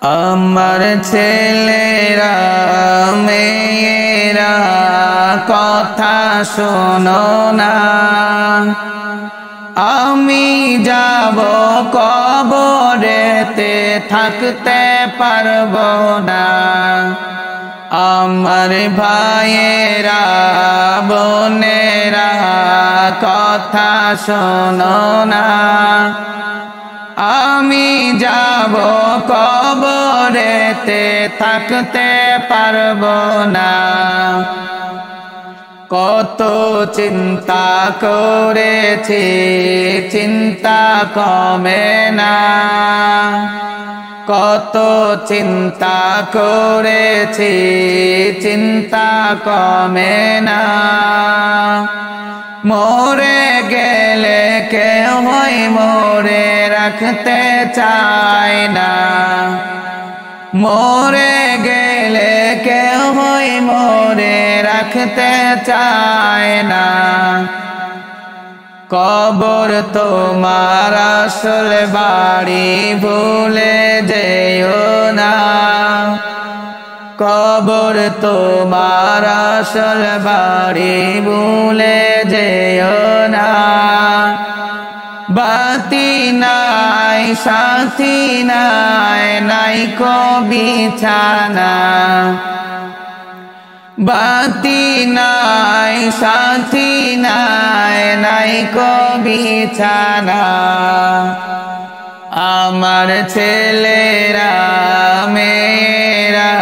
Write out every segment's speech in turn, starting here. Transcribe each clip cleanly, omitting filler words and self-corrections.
আমার ছেলেরা মেয়েরা কথা শোনো না, আমি যাব কবরেতে থাকতে পারবো না। আমার ভাইয়েরা বোনেরা কথা শোনো না, আমি যাব কবরেতে থাকতে পারবো না। কত চিন্তা করেছি চিন্তা কমে না, কত চিন্তা করেছি চিন্তা কমে না। মরে গেলে কেউই মোরে রাখতে চায় না, মরে গেলে কেউই মোরে রাখতে চায় না। কবর তোমার আসল বাড়ি ভুলে যেও না, কবর তোমার আসল বাড়ি ভুলে যেও না। বাতি নাই সাথী নাই নাইকো বিছানা, বাতি নাই সাথী নাই নাইকো বিছানা। আমার ছেলেরা মেয়েরা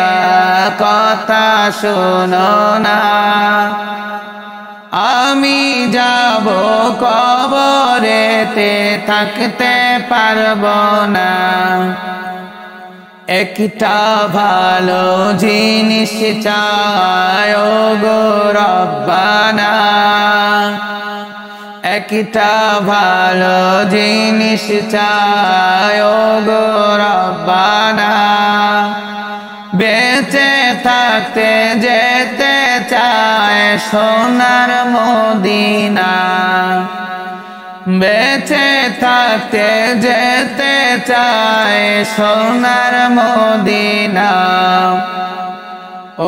কথা শোনো না, আমি যাব কবরেতে থাকতে পারবো না। একটা ভালো জিনিস চাই গো রব্বানা, একটা ভালো জিনিস চাই গো রব্বানা। বেঁচে থাকতে যেতে চায় সোনার মদিনা, বেঁচে থাকতে যেতে চায় সোনার মদিনা।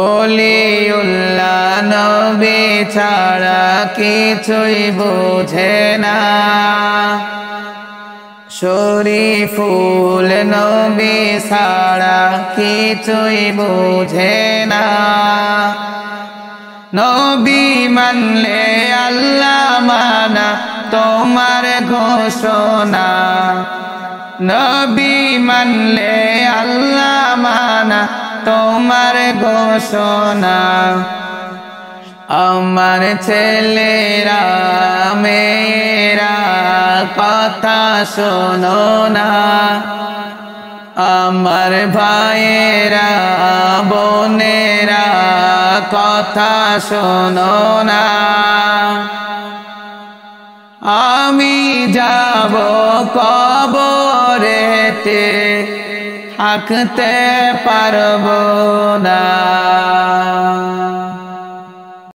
ওলিউল্লাহ নবী ছাড়া কিছুই বোঝে না, শরীফুল নবী ছাড়া কিছুই বোঝে না। নবী মানলে আল্লাহ মানা তোমার ঘোষণা, নবী মানলে আল্লাহ মানা তোমার ঘোষণা। আমার ছেলেরা মেয়েরা কথা শোনো না, আমার ভাইয়েরা বোনেরা কথা শোনো না। আমি যাব কবরেতে থাকতে পারবো না।